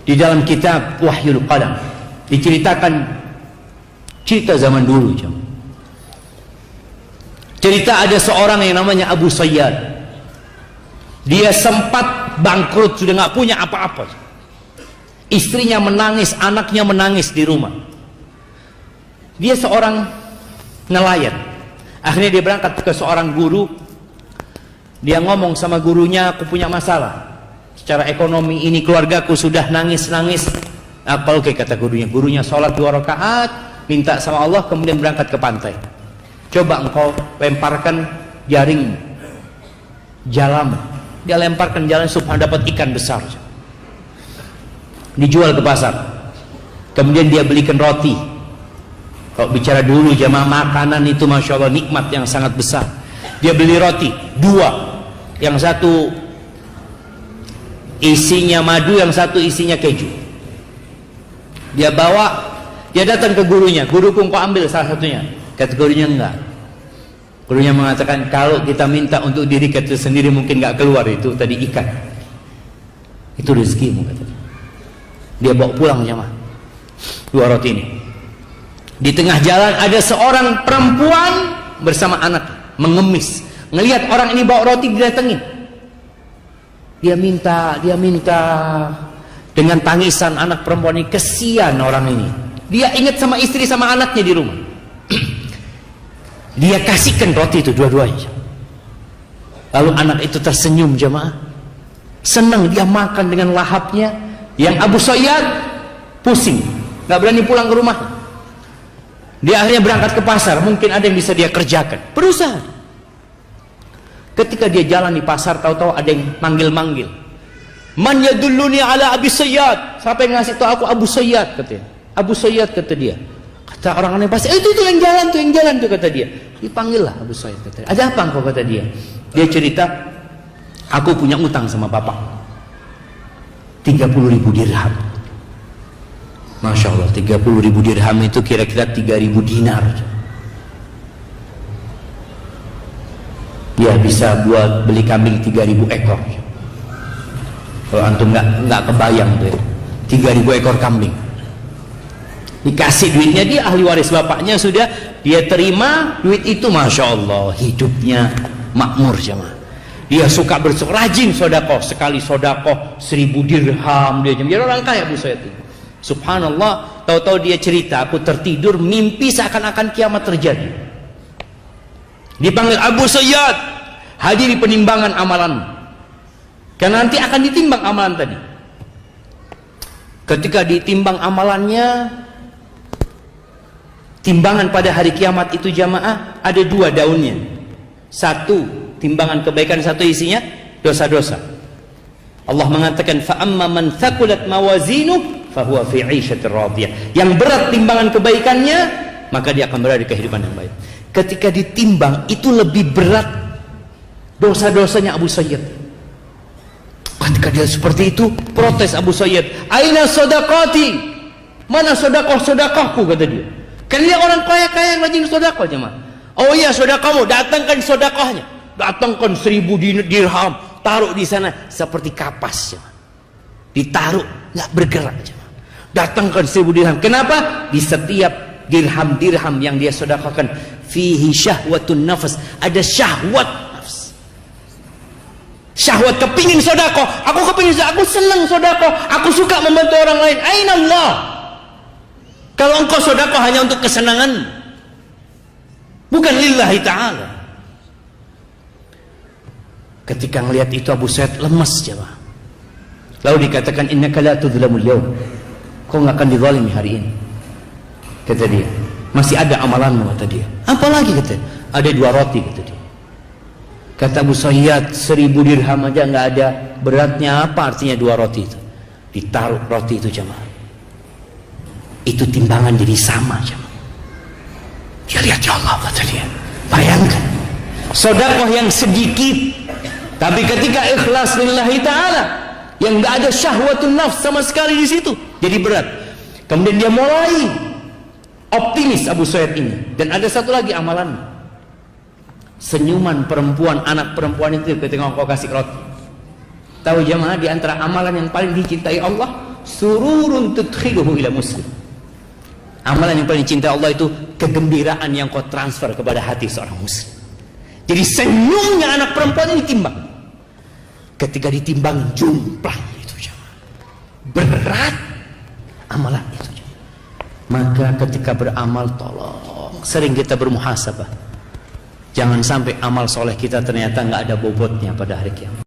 Di dalam kitab Wahyul Qalam diceritakan cerita zaman dulu. Cerita ada seorang yang namanya Abu Sayyad. Dia sempat bangkrut, sudah nggak punya apa-apa. Istrinya menangis, anaknya menangis di rumah. Dia seorang nelayan. Akhirnya dia berangkat ke seorang guru. Dia ngomong sama gurunya, aku punya masalah secara ekonomi ini, keluargaku sudah nangis-nangis. Apa oke, kata gurunya. Gurunya sholat 2 rakaat, minta sama Allah, kemudian berangkat ke pantai. Coba engkau lemparkan jaring jalam. Dia lemparkan jalan, subhanallah, dapat ikan besar. Dijual ke pasar. Kemudian dia belikan roti. Kalau bicara dulu jamaah, makanan itu masya Allah nikmat yang sangat besar. Dia beli roti 2, yang satu isinya madu, yang satu isinya keju. Dia bawa, dia datang ke gurunya. Guruku, engkau ambil salah satunya. Kata gurunya, enggak. Gurunya mengatakan, kalau kita minta untuk diri kita sendiri mungkin enggak keluar, itu tadi ikan. Itu rezekimu, kata dia. Dia bawa pulang jamaah 2 roti ini. Di tengah jalan ada seorang perempuan bersama anak mengemis. Ngelihat orang ini bawa roti, didatengin. Dia minta dengan tangisan anak perempuan ini. Kesian orang ini. Dia ingat sama istri sama anaknya di rumah. Dia kasihkan roti itu dua-duanya. Lalu anak itu tersenyum jamaah. Senang dia makan dengan lahapnya. Yang Abu Sayyad pusing, nggak berani pulang ke rumah. Dia akhirnya berangkat ke pasar. Mungkin ada yang bisa dia kerjakan. Berusaha. Ketika dia jalan di pasar, tahu-tahu ada yang manggil-manggil. Man yadulluni ala Abi Sayyad. Siapa yang ngasih tahu aku Abu Sayyad, katanya. Abu Sayyad, kata dia. Kata orang aneh pasar, itu yang jalan tuh, kata dia. Dipanggil lah Abu Sayyad, kata dia. Ada apa engkau, kata dia. Dia cerita, aku punya utang sama bapak 30.000 dirham. Masya Allah, 30.000 dirham itu kira-kira 3.000 dinar. Dia bisa buat beli kambing 3.000 ekor. Kalau antum nggak kebayang tuh ya. 3.000 ekor kambing. Dikasih duitnya, dia ahli waris bapaknya sudah, dia terima duit itu, masya Allah, hidupnya makmur jemaah. Dia suka rajin sodakoh, sekali sodakoh 1.000 dirham dia jadi orang kaya Abu Sayyid. Subhanallah, tahu-tahu dia cerita, aku tertidur mimpi seakan-akan kiamat terjadi. Dipanggil, Abu Sayyid, hadiri penimbangan amalan. Karena nanti akan ditimbang amalan tadi. Ketika ditimbang amalannya, timbangan pada hari kiamat itu jamaah ada 2 daunnya. Satu timbangan kebaikan, satu isinya dosa-dosa. Allah mengatakan, fa amma man thaqulat mawazinuhu fahuwa fi 'ishatir radiyah. Yang berat timbangan kebaikannya, maka dia akan berada di kehidupan yang baik. Ketika ditimbang, itu lebih berat dosa-dosanya Abu Sayyid. Ketika dia seperti itu, protes Abu Sayyid, aina sadaqati? Mana sedekah-sedekahku, kata dia. Karena dia orang kaya-kaya yang rajin sedekah jemaah. Oh iya, sedekahmu, datangkan sedekahnya. Datangkan 1.000 dirham, taruh di sana seperti kapas, ditaruh nggak bergerak. Datangkan 1.000 dirham. Kenapa? Di setiap dirham yang dia sedekahkan, fihi syahwatun nafas, ada syahwat nafs. Syahwat kepingin sedekah. Aku senang sedekah. Aku suka membantu orang lain. Aina Allah? Kalau engkau sedekah hanya untuk kesenangan, bukan lillahi ta'ala. Ketika melihat itu Abu Sayyid lemas jemaah. Lalu dikatakan, innaka la tudzlamul yaum. Kau enggak akan dizalimi hari ini. Kata dia, masih ada amalanmu, kata dia. Apa lagi, kata dia? Ada 2 roti, kata dia. Kata Abu Sayyid, 1.000 dirham aja enggak ada. Beratnya apa artinya 2 roti itu? Ditaruh roti itu jemaah. Itu timbangan jadi sama jemaah. Dia lihat, ya Allah, kata dia. Bayangkan, sedekah yang sedikit, tapi ketika ikhlas lillahi ta'ala, yang gak ada syahwatun nafs sama sekali di situ, jadi berat. Kemudian dia mulai optimis Abu Sayyid ini. Dan ada satu lagi amalan, senyuman perempuan, anak perempuan itu ketika engkau kasih roti. Tahu jemaah, di antara amalan yang paling dicintai Allah, sururun tudkhiluhu ila muslim. Amalan yang paling cinta Allah itu kegembiraan yang kau transfer kepada hati seorang muslim. Jadi senyumnya anak perempuan ini timbang. Ketika ditimbang jomplang itu jemaah. Berat amalan itu jemaah. Maka ketika beramal tolong sering kita bermuhasabah. Jangan sampai amal soleh kita ternyata nggak ada bobotnya pada hari kiamat.